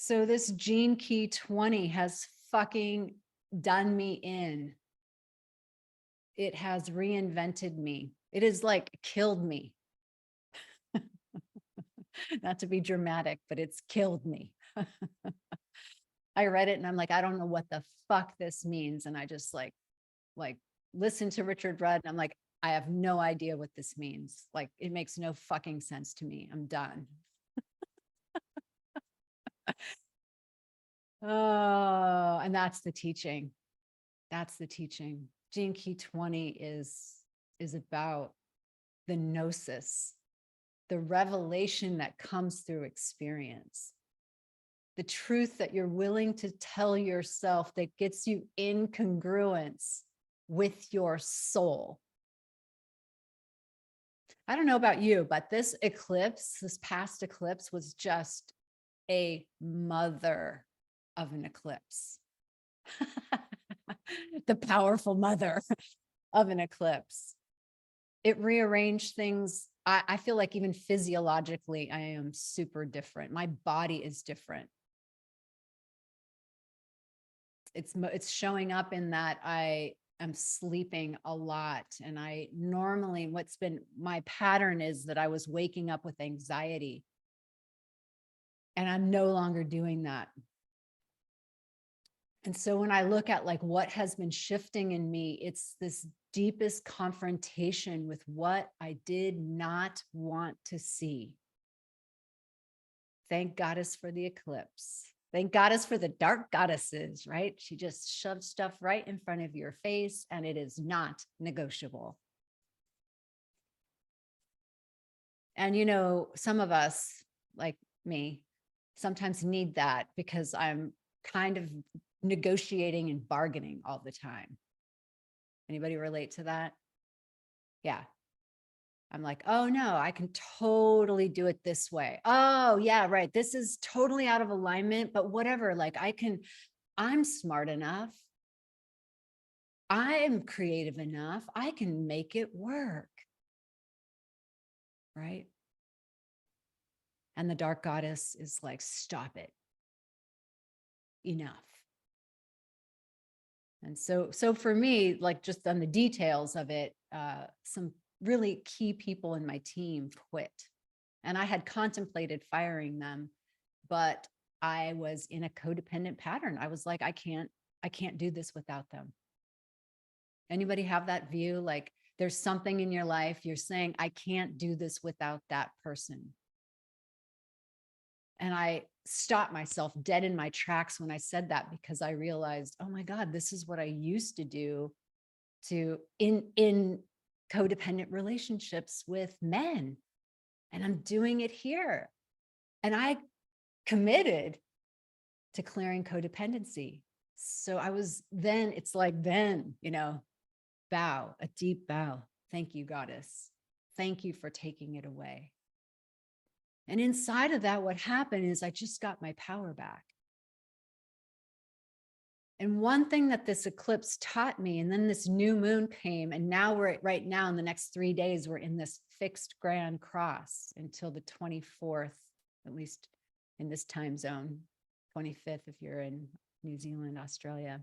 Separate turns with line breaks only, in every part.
So this gene key 20 has fucking done me in. It has reinvented me. It has like killed me. Not to be dramatic, but it's killed me. I read it and I'm like, I don't know what the fuck this means. And I just like listen to Richard Rudd and I'm like, I have no idea what this means. Like, it makes no fucking sense to me. I'm done. Oh, and that's the teaching. That's the teaching. Gene Key 20 is about the gnosis, the revelation that comes through experience, the truth that you're willing to tell yourself that gets you in congruence with your soul. I don't know about you, but this eclipse, this past eclipse, was just a mother of an eclipse. The powerful mother of an eclipse. It rearranged things. I feel like even physiologically, I am super different. My body is different. It's showing up in that I am sleeping a lot. And I normally, what's been my pattern is that I was waking up with anxiety. And I'm no longer doing that. And so when I look at like what has been shifting in me, it's this deepest confrontation with what I did not want to see. Thank Goddess for the eclipse. Thank Goddess for the dark goddesses, right? She just shoves stuff right in front of your face and it is not negotiable. And, you know, some of us, like me, sometimes need that because I'm kind of negotiating and bargaining all the time. Anybody relate to that? Yeah. I'm like, oh no, I can totally do it this way. Oh yeah, right. This is totally out of alignment, but whatever, like I'm smart enough. I am creative enough. I can make it work. Right? And the dark goddess is like, stop it. Enough. And so for me, like just on the details of it, some really key people in my team quit. And I had contemplated firing them, but I was in a codependent pattern. I was like, I can't do this without them. Anybody have that view? Like there's something in your life you're saying, I can't do this without that person. And I stopped myself dead in my tracks when I said that, because I realized, oh my God, this is what I used to do in codependent relationships with men. And I'm doing it here. And I committed to clearing codependency. So I was then, it's like then, you know, bow, a deep bow. Thank you, Goddess. Thank you for taking it away. And inside of that, what happened is I just got my power back. And one thing that this eclipse taught me, and then this new moon came, and now we're right now in the next 3 days, we're in this fixed grand cross until the 24th, at least in this time zone, 25th if you're in New Zealand, Australia.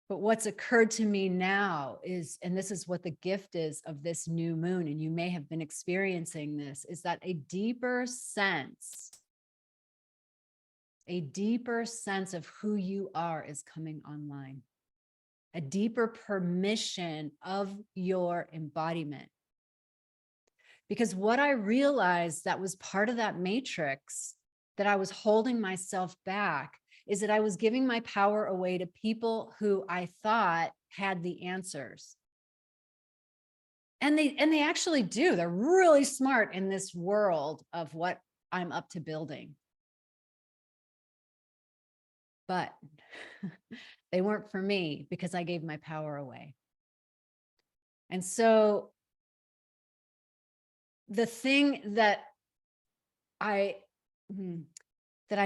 But what's occurred to me now is, and this is what the gift is of this new moon, and you may have been experiencing this, is that a deeper sense of who you are is coming online. A deeper permission of your embodiment. Because what I realized that was part of that matrix, that I was holding myself back, is that I was giving my power away to people who I thought had the answers. And they actually do. They're really smart in this world of what I'm up to building. But they weren't for me because I gave my power away. And so the thing that I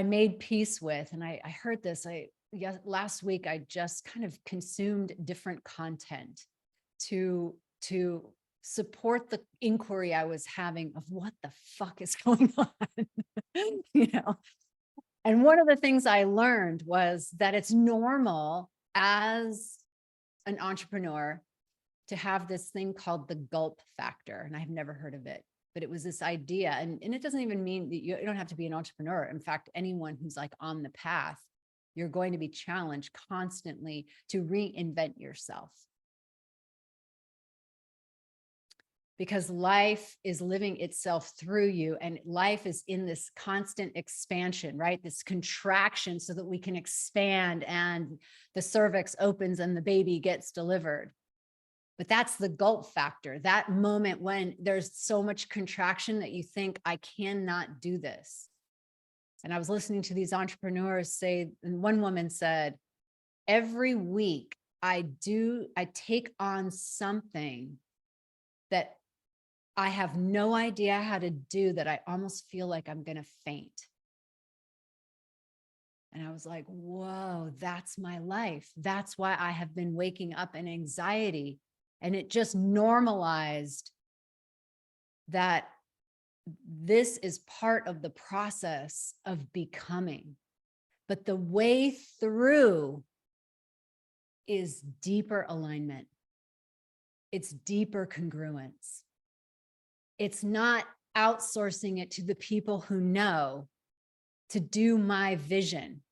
made peace with, and I heard this, last week, I just kind of consumed different content to support the inquiry I was having of what the fuck is going on, you know? And one of the things I learned was that it's normal as an entrepreneur to have this thing called the gulp factor. And I've never heard of it, but it was this idea. And it doesn't even mean that you don't have to be an entrepreneur. In fact, anyone who's like on the path, you're going to be challenged constantly to reinvent yourself. Because life is living itself through you, and life is in this constant expansion, right? This contraction so that we can expand and the cervix opens and the baby gets delivered. But that's the gulp factor, that moment when there's so much contraction that you think, I cannot do this. And I was listening to these entrepreneurs say, and one woman said, every week I take on something that I have no idea how to do, that I almost feel like I'm going to faint. And I was like, whoa, that's my life. That's why I have been waking up in anxiety. And it just normalized that this is part of the process of becoming. But the way through is deeper alignment. It's deeper congruence. It's not outsourcing it to the people who know to do my vision.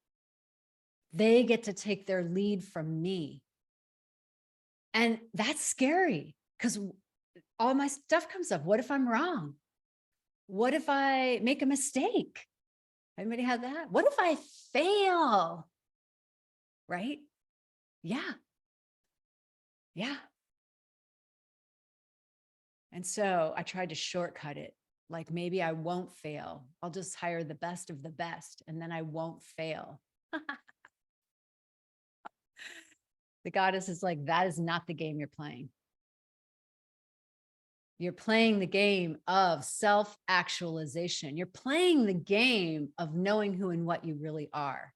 They get to take their lead from me. And that's scary because all my stuff comes up. What if I'm wrong? What if I make a mistake? Anybody had that? What if I fail? Right? Yeah. Yeah. And so I tried to shortcut it. Like, maybe I won't fail. I'll just hire the best of the best, and then I won't fail. The goddess is like, that is not the game you're playing. You're playing the game of self-actualization. You're playing the game of knowing who and what you really are.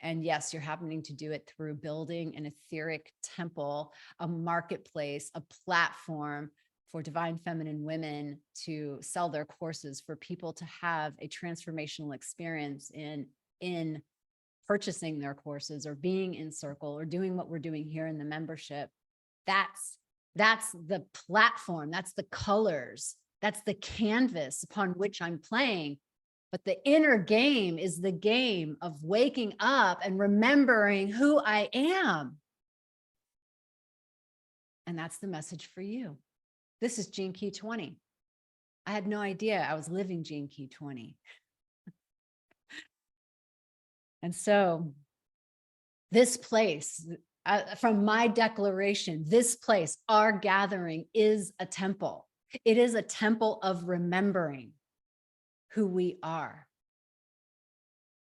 And yes, you're happening to do it through building an etheric temple, a marketplace, a platform for divine feminine women to sell their courses, for people to have a transformational experience in purchasing their courses, or being in circle, or doing what we're doing here in the membership. That's the platform. That's the colors. That's the canvas upon which I'm playing. But the inner game is the game of waking up and remembering who I am. And that's the message for you. This is Gene Key 20. I had no idea I was living Gene Key 20. And so this place, from my declaration, this place, our gathering, is a temple. It is a temple of remembering who we are.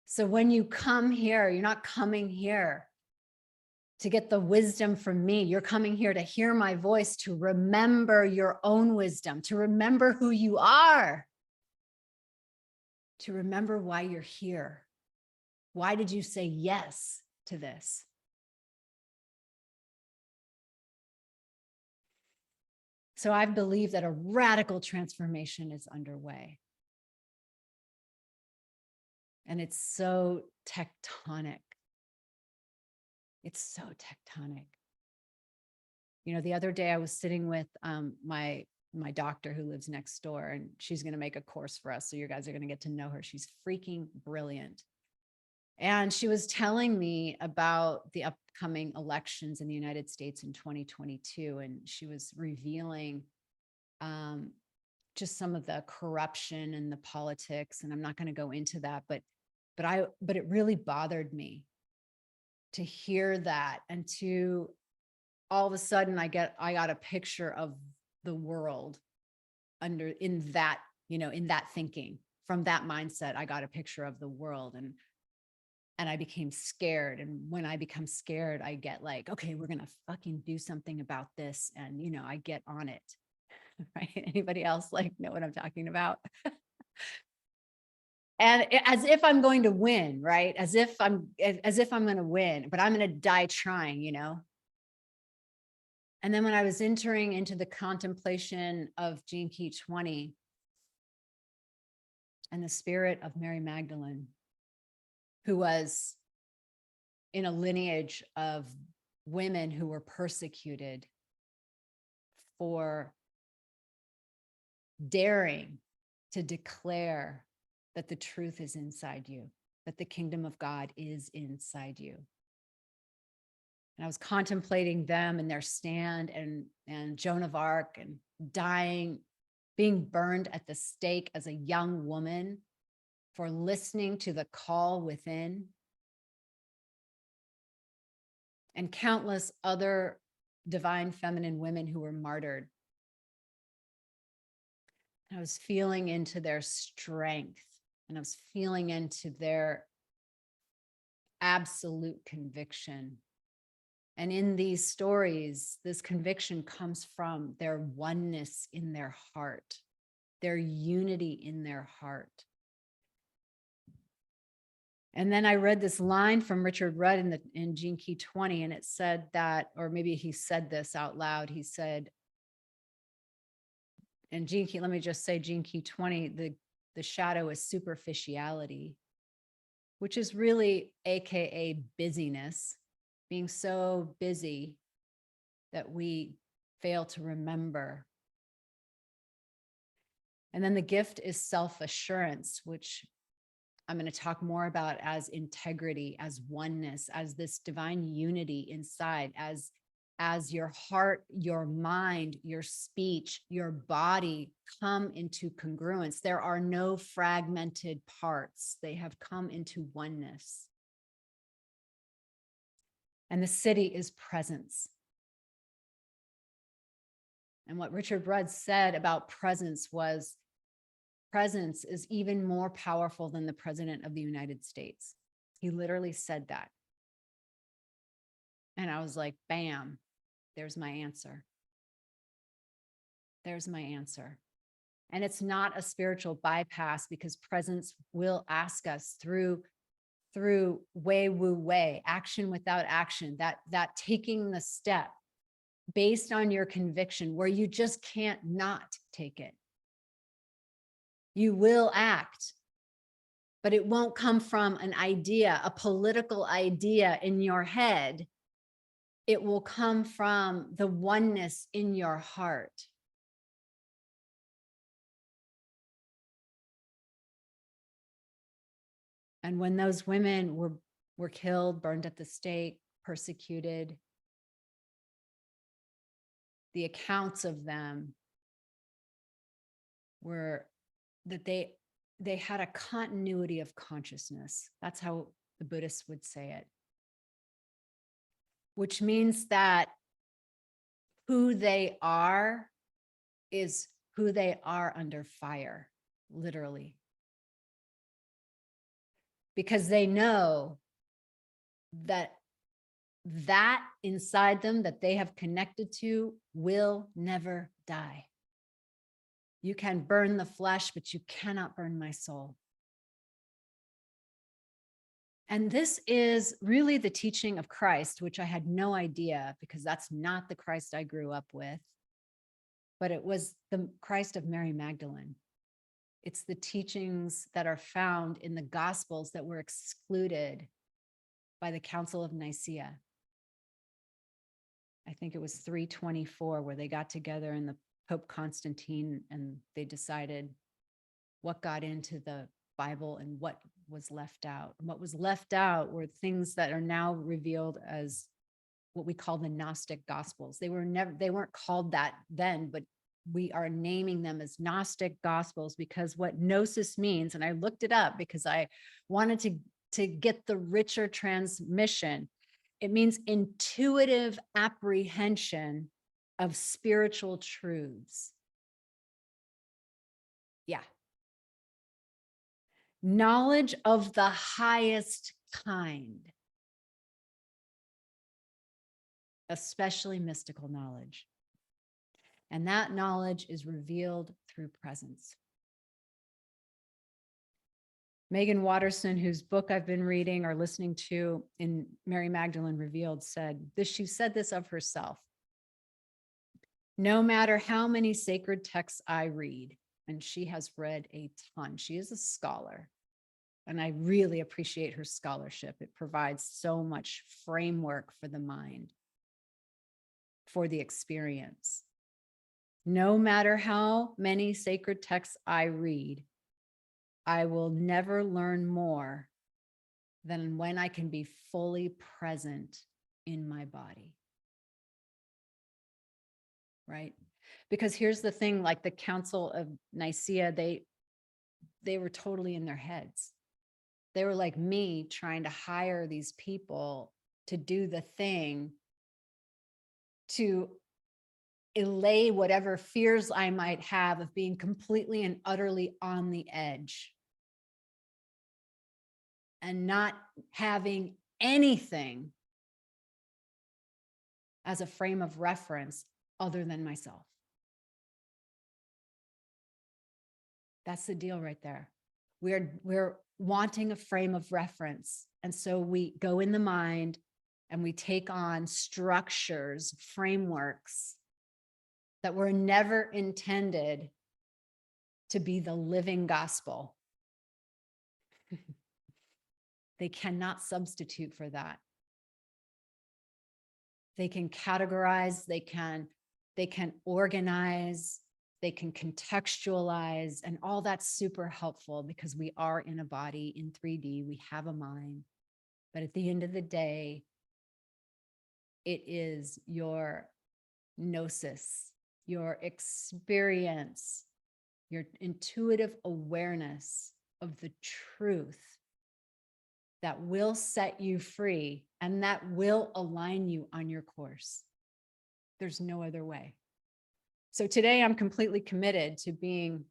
So when you come here, you're not coming here to get the wisdom from me. You're coming here to hear my voice, to remember your own wisdom, to remember who you are, to remember why you're here. Why did you say yes to this? So I believe that a radical transformation is underway. And it's so tectonic. It's so tectonic. You know, the other day I was sitting with my doctor who lives next door, and she's going to make a course for us. So you guys are going to get to know her. She's freaking brilliant. And she was telling me about the upcoming elections in the United States in 2022. And she was revealing just some of the corruption and the politics. And I'm not going to go into that, but it really bothered me to hear that, and to all of a sudden I got a picture of the world in that thinking. From that mindset, I got a picture of the world, and I became scared. And when I become scared, I get like, okay, we're going to fucking do something about this. And, I get on it. Right? Anybody else like know what I'm talking about? And as if I'm going to win, right? As if I'm going to win, but I'm going to die trying, And then when I was entering into the contemplation of Gene Key 20 and the spirit of Mary Magdalene, who was in a lineage of women who were persecuted for daring to declare that the truth is inside you, that the kingdom of God is inside you. And I was contemplating them and their stand and Joan of Arc and dying, being burned at the stake as a young woman for listening to the call within, and countless other divine feminine women who were martyred. And I was feeling into their strength, and I was feeling into their absolute conviction. And in these stories, this conviction comes from their oneness in their heart, their unity in their heart. And then I read this line from Richard Rudd in Gene Key 20, and it said that, or maybe he said this out loud. He said, and Gene Key, let me just say Gene Key 20, the shadow is superficiality, which is really AKA busyness, being so busy that we fail to remember. And then the gift is self-assurance, which I'm going to talk more about as integrity, as oneness, as this divine unity inside, as your heart, your mind, your speech, your body come into congruence. There are no fragmented parts. They have come into oneness. And the siddhi is presence. And what Richard Rudd said about presence was, presence is even more powerful than the President of the United States. He literally said that. And I was like, bam, there's my answer. There's my answer. And it's not a spiritual bypass, because presence will ask us through way woo way, action without action, that taking the step based on your conviction where you just can't not take it. You will act, but it won't come from an idea, a political idea in your head. It will come from the oneness in your heart. And when those women were killed, burned at the stake, persecuted, the accounts of them were that they had a continuity of consciousness. That's how the Buddhists would say it. Which means that who they are is who they are under fire, literally. Because they know that inside them that they have connected to will never die. You can burn the flesh, but you cannot burn my soul. And this is really the teaching of Christ, which I had no idea, because that's not the Christ I grew up with, but it was the Christ of Mary Magdalene. It's the teachings that are found in the Gospels that were excluded by the Council of Nicaea. I think it was 324, where they got together in the Pope Constantine, and they decided what got into the Bible and what was left out. And what was left out were things that are now revealed as what we call the Gnostic Gospels. They weren't called that then, but we are naming them as Gnostic Gospels, because what Gnosis means, and I looked it up because I wanted to get the richer transmission. It means intuitive apprehension of spiritual truths. Yeah. Knowledge of the highest kind, especially mystical knowledge. And that knowledge is revealed through presence. Megan Watterson, whose book I've been reading or listening to in Mary Magdalene Revealed, said this. She said this of herself. No matter how many sacred texts I read, and she has read a ton, she is a scholar, and I really appreciate her scholarship. It provides so much framework for the mind, for the experience. No matter how many sacred texts I read, I will never learn more than when I can be fully present in my body. Right? Because here's the thing, like the Council of Nicaea, they were totally in their heads. They were like me trying to hire these people to do the thing to allay whatever fears I might have of being completely and utterly on the edge and not having anything as a frame of reference other than myself. That's the deal right there. We're wanting a frame of reference. And so we go in the mind and we take on structures, frameworks that were never intended to be the living gospel. They cannot substitute for that. They can categorize, they can organize, they can contextualize, and all that's super helpful because we are in a body in 3D, we have a mind. But at the end of the day, it is your gnosis, your experience, your intuitive awareness of the truth that will set you free and that will align you on your course. There's no other way. So today I'm completely committed to being,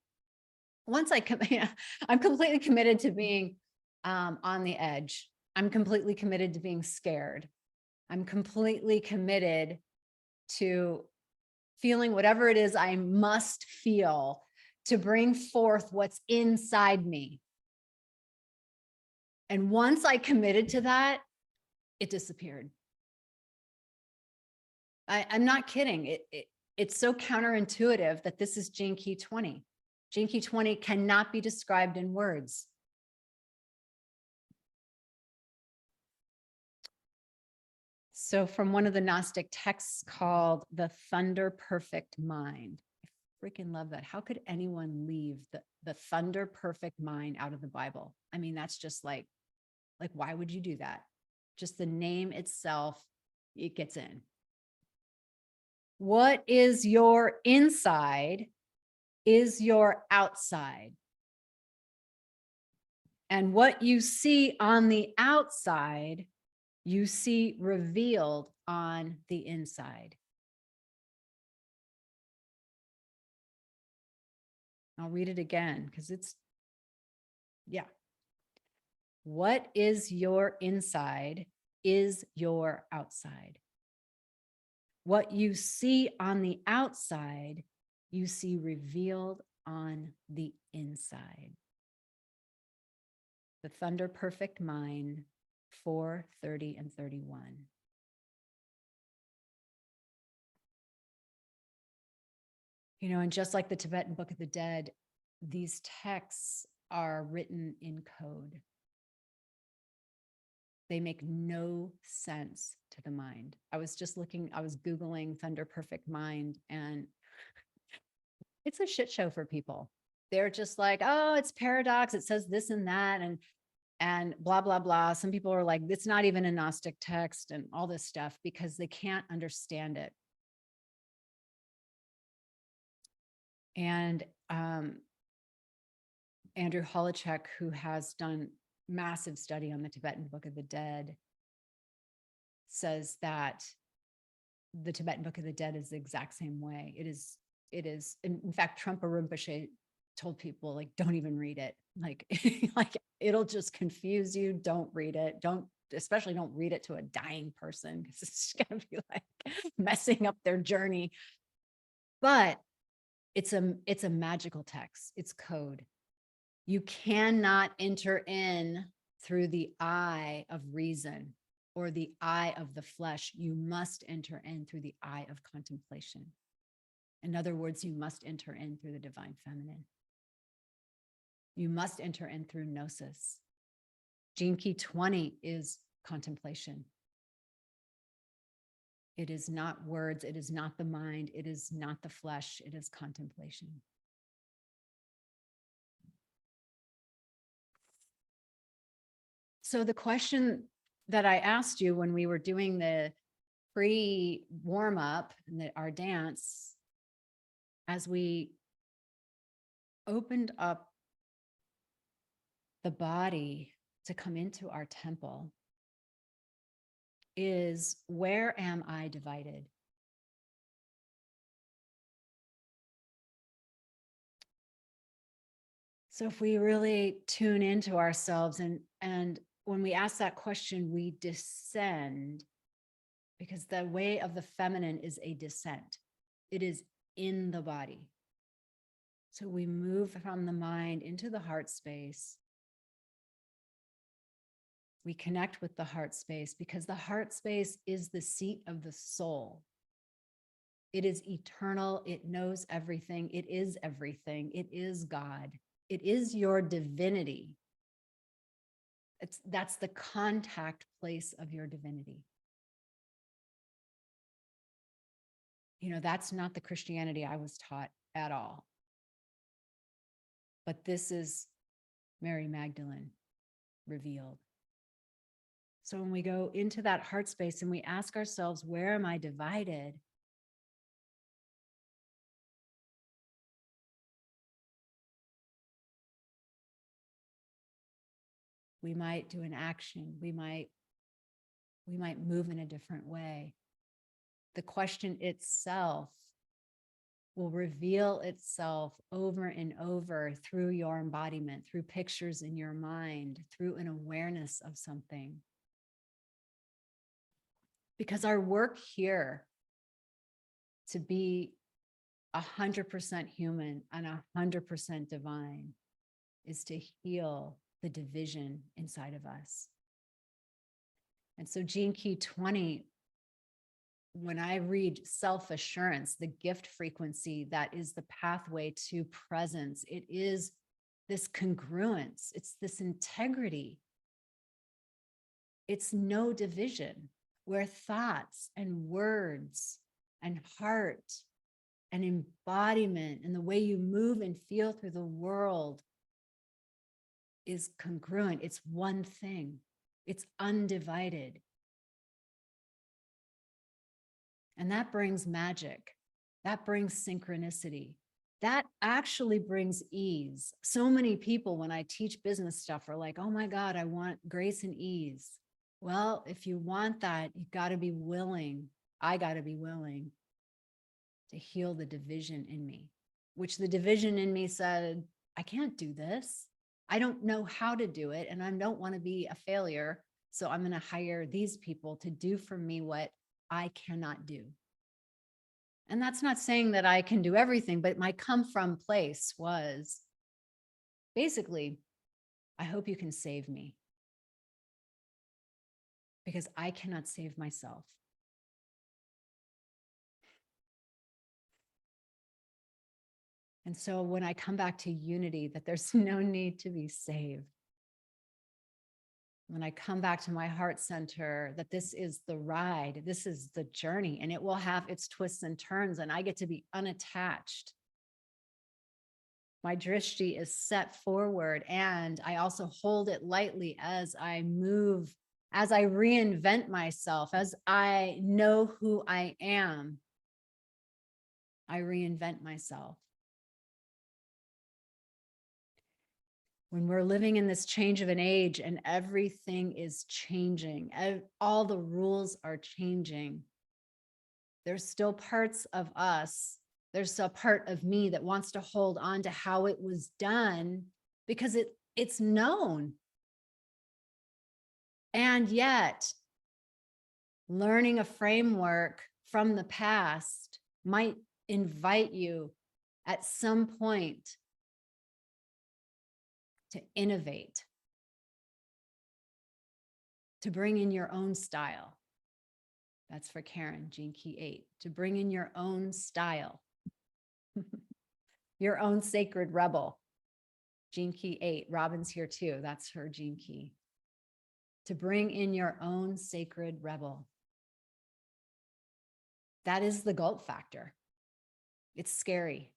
I'm completely committed to being on the edge. I'm completely committed to being scared. I'm completely committed to feeling whatever it is I must feel to bring forth what's inside me. And once I committed to that, it disappeared. I'm not kidding. It's so counterintuitive that this is Gene Key 20. Gene Key 20 cannot be described in words. So from one of the Gnostic texts called The Thunder Perfect Mind. I freaking love that. How could anyone leave the thunder perfect mind out of the Bible? I mean, that's just like, why would you do that? Just the name itself, it gets in. What is your inside is your outside. And what you see on the outside, you see revealed on the inside. I'll read it again because it's, yeah. What is your inside is your outside. What you see on the outside, you see revealed on the inside. The Thunder Perfect Mind, 4, 30, and 31. You know, and just like the Tibetan Book of the Dead, these texts are written in code. They make no sense to the mind. I was Googling Thunder Perfect Mind, and it's a shit show for people. They're just like, oh, it's paradox. It says this and that, and blah, blah, blah. Some people are like, it's not even a Gnostic text and all this stuff because they can't understand it. And Andrew Holochek, who has done massive study on the Tibetan Book of the Dead, says that the Tibetan Book of the Dead is the exact same way. It is, in fact, Trungpa Rinpoche told people, like, don't even read it. Like, like it'll just confuse you. Don't read it. Especially don't read it to a dying person because it's going to be like messing up their journey. But it's a magical text. It's code. You cannot enter in through the eye of reason or the eye of the flesh. You must enter in through the eye of contemplation. In other words, you must enter in through the divine feminine. You must enter in through Gnosis. Gene Key 20 is contemplation. It is not words. It is not the mind. It is not the flesh. It is contemplation. So the question that I asked you when we were doing the pre-warm-up and our dance, as we opened up the body to come into our temple, is, where am I divided? So if we really tune into ourselves, and when we ask that question, we descend, because the way of the feminine is a descent. It is in the body. So we move from the mind into the heart space. We connect with the heart space, because the heart space is the seat of the soul. It is eternal. It knows everything. It is everything. It is God. It is your divinity. That's the contact place of your divinity. You know, that's not the Christianity I was taught at all. But this is Mary Magdalene revealed. So when we go into that heart space and we ask ourselves, where am I divided? We might do an action. We might move in a different way. The question itself will reveal itself over and over through your embodiment, through pictures in your mind, through an awareness of something. Because our work here to be 100% human and 100% divine is to heal the division inside of us. And so Gene Key 20, when I read self-assurance, the gift frequency that is the pathway to presence, it is this congruence, it's this integrity. It's no division, where thoughts and words and heart and embodiment and the way you move and feel through the world is congruent. It's one thing. It's undivided. And that brings magic. That brings synchronicity. That actually brings ease. So many people, when I teach business stuff, are like, oh my God, I want grace and ease. Well, if you want that, you got to be willing. I got to be willing to heal the division in me, which the division in me said, I can't do this. I don't know how to do it. And I don't want to be a failure. So I'm going to hire these people to do for me what I cannot do. And that's not saying that I can do everything, but my come from place was basically, I hope you can save me, because I cannot save myself. And so when I come back to unity, that there's no need to be saved. When I come back to my heart center, that this is the ride, this is the journey, and it will have its twists and turns, and I get to be unattached. My drishti is set forward, and I also hold it lightly as I move, as I reinvent myself, as I know who I am. I reinvent myself. When we're living in this change of an age and everything is changing, all the rules are changing, there's still parts of us, there's a part of me that wants to hold on to how it was done because it's known. And yet, learning a framework from the past might invite you at some point to innovate, to bring in your own style. That's for Karen, Gene Key 8, to bring in your own style. Your own sacred rebel. Gene key 8. Robin's here too. That's her gene key. To bring in your own sacred rebel. That is the gulp factor. It's scary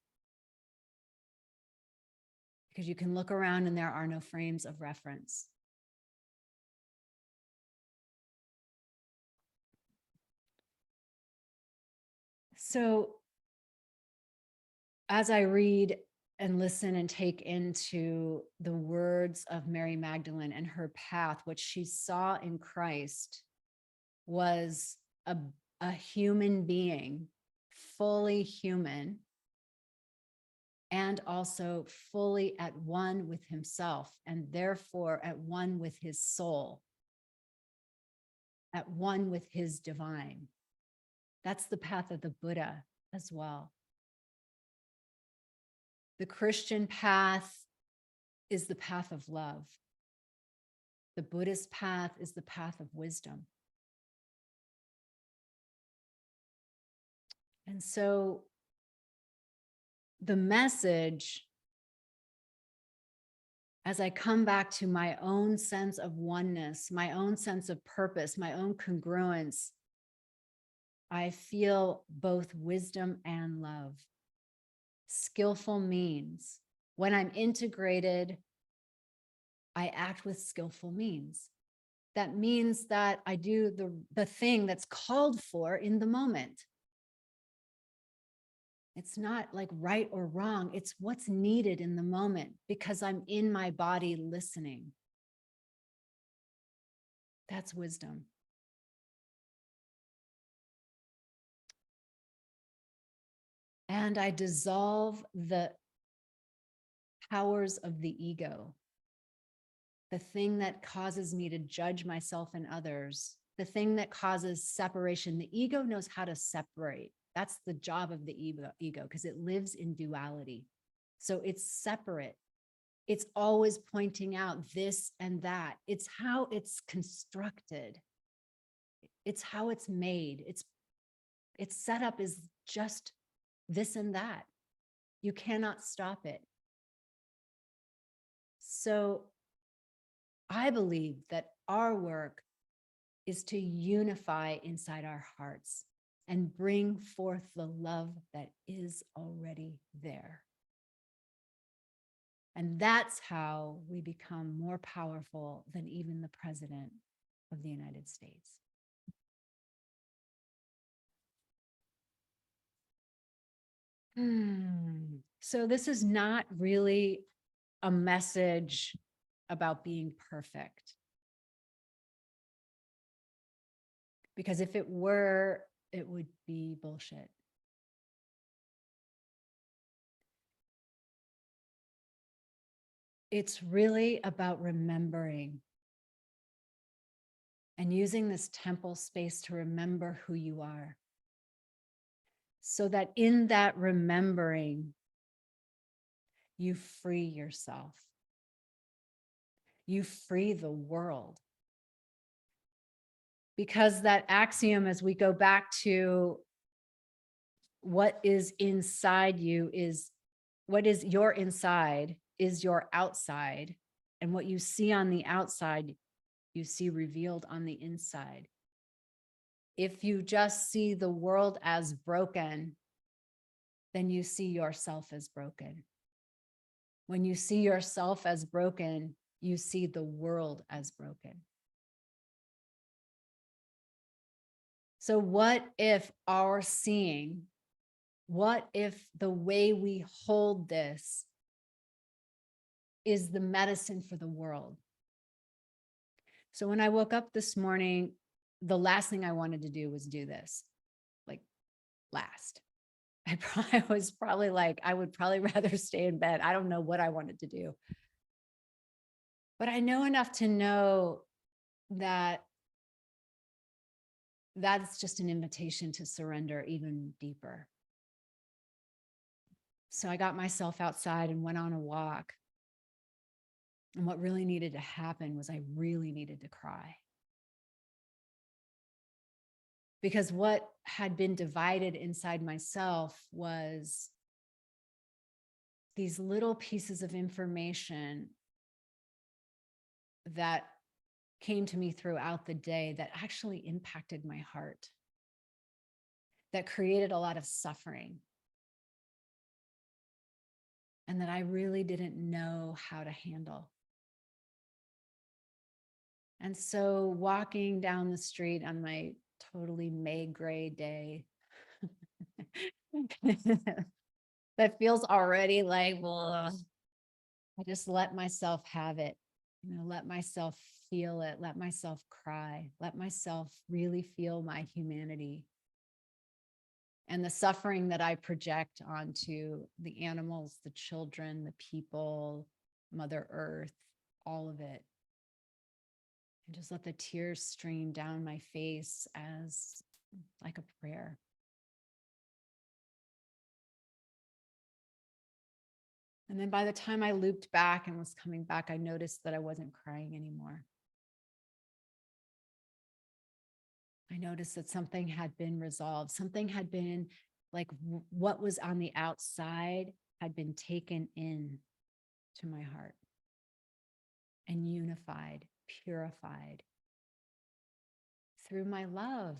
because you can look around and there are no frames of reference. So as I read and listen and take into the words of Mary Magdalene and her path, what she saw in Christ was a human being, fully human, and also fully at one with himself, and therefore at one with his soul, at one with his divine. That's the path of the Buddha as well. The Christian path is the path of love. The Buddhist path is the path of wisdom. And so the message, as I come back to my own sense of oneness, my own sense of purpose, my own congruence, I feel both wisdom and love. Skillful means when I'm integrated, I act with skillful means. That means that I do the thing that's called for in the moment. It's not like right or wrong. It's what's needed in the moment because I'm in my body listening. That's wisdom. And I dissolve the powers of the ego, the thing that causes me to judge myself and others, the thing that causes separation. The ego knows how to separate. That's the job of the ego because it lives in duality. So it's separate. It's always pointing out this and that. It's how it's constructed. It's how it's made. Its setup is just this and that. You cannot stop it. So I believe that our work is to unify inside our hearts and bring forth the love that is already there. And that's how we become more powerful than even the president of the United States. So this is not really a message about being perfect. Because if it were, it would be bullshit. It's really about remembering and using this temple space to remember who you are. So that in that remembering, you free yourself. You free the world. Because that axiom, as we go back to what is inside you, is what is your inside is your outside. And what you see on the outside, you see revealed on the inside. If you just see the world as broken, then you see yourself as broken. When you see yourself as broken, you see the world as broken. So what if our seeing, what if the way we hold this is the medicine for the world? So when I woke up this morning, the last thing I wanted to do was do this, like last. I was probably like, I would probably rather stay in bed. I don't know what I wanted to do. But I know enough to know that that's just an invitation to surrender even deeper. So I got myself outside and went on a walk. And what really needed to happen was I really needed to cry. Because what had been divided inside myself was these little pieces of information that came to me throughout the day that actually impacted my heart, that created a lot of suffering, and that I really didn't know how to handle. And so walking down the street on my totally May gray day, that feels already like, ugh, I just let myself have it, let myself feel it, let myself cry, let myself really feel my humanity and the suffering that I project onto the animals, the children, the people, Mother Earth, all of it. And just let the tears stream down my face as like a prayer. And then by the time I looped back and was coming back, I noticed that I wasn't crying anymore. I noticed that something had been resolved. Something had been like what was on the outside had been taken in to my heart and unified, purified through my love.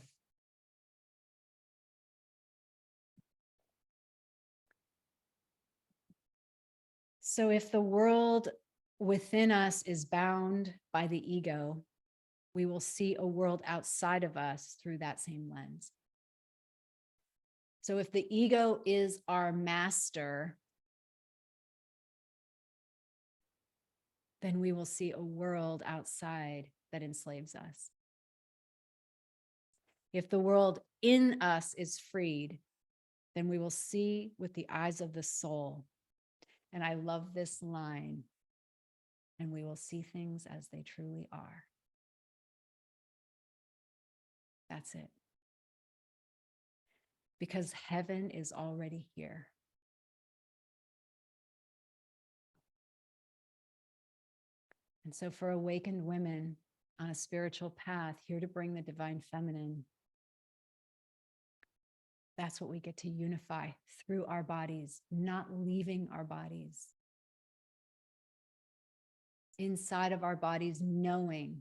So if the world within us is bound by the ego, we will see a world outside of us through that same lens. So if the ego is our master, then we will see a world outside that enslaves us. If the world in us is freed, then we will see with the eyes of the soul. And I love this line, and we will see things as they truly are. That's it. Because heaven is already here. And so for awakened women on a spiritual path, here to bring the divine feminine, that's what we get to unify through our bodies, not leaving our bodies. Inside of our bodies, knowing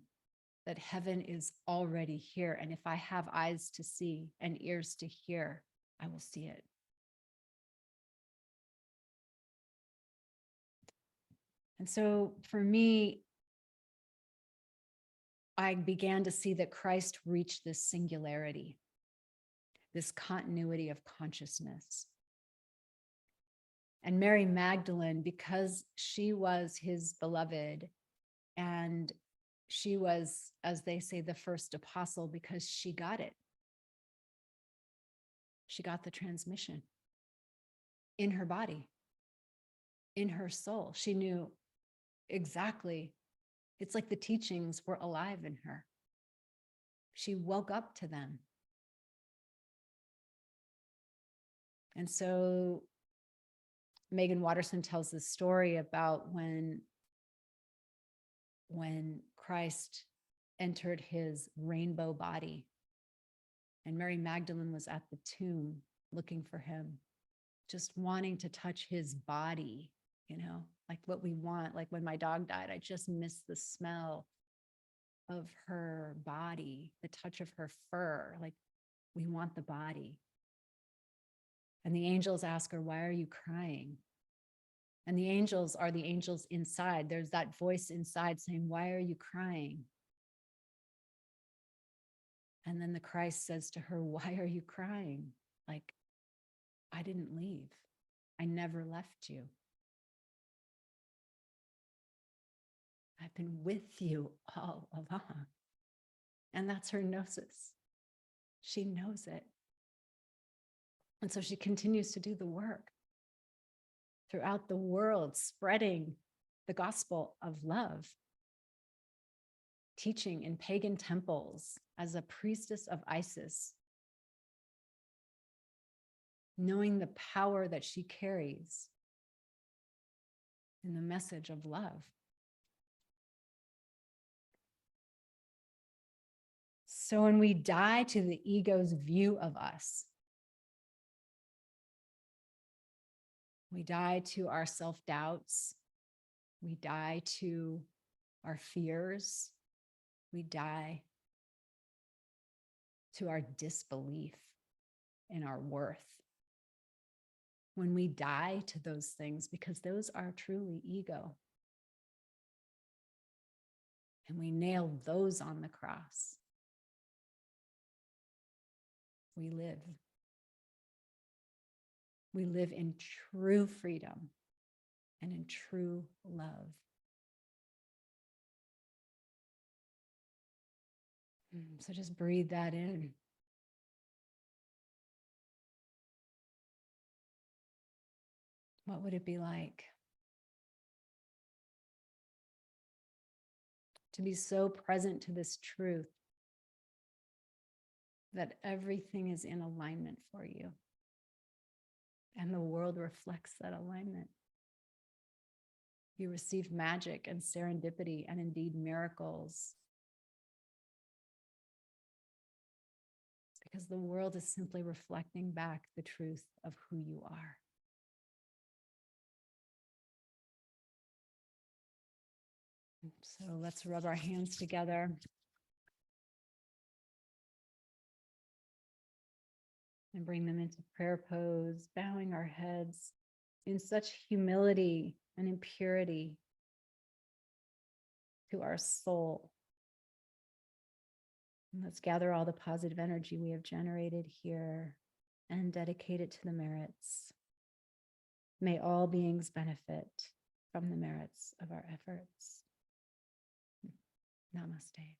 that heaven is already here. And if I have eyes to see and ears to hear, I will see it. And so for me, I began to see that Christ reached this singularity, this continuity of consciousness. And Mary Magdalene, because she was his beloved, and she was, as they say, the first apostle, because she got it. She got the transmission in her body, in her soul. She knew exactly. It's like the teachings were alive in her. She woke up to them. And so Megan Watterson tells this story about when Christ entered his rainbow body, and Mary Magdalene was at the tomb looking for him, just wanting to touch his body, like what we want. Like when my dog died, I just missed the smell of her body, the touch of her fur. Like we want the body. And the angels ask her, why are you crying? And the angels are the angels inside. There's that voice inside saying, why are you crying? And then the Christ says to her, why are you crying? Like, I didn't leave. I never left you. I've been with you all along. And that's her gnosis. She knows it. And so she continues to do the work throughout the world, spreading the gospel of love, teaching in pagan temples as a priestess of Isis, knowing the power that she carries in the message of love. So when we die to the ego's view of us, We die to our self-doubts. We die to our fears. We die to our disbelief in our worth. When we die to those things, because those are truly ego, and we nail those on the cross, we live. We live in true freedom and in true love. So just breathe that in. What would it be like to be so present to this truth that everything is in alignment for you, and the world reflects that alignment? You receive magic and serendipity and indeed miracles, because the world is simply reflecting back the truth of who you are. So let's rub our hands together. And bring them into prayer pose, bowing our heads in such humility and in purity to our soul. And let's gather all the positive energy we have generated here and dedicate it to the merits. May all beings benefit from the merits of our efforts. Namaste.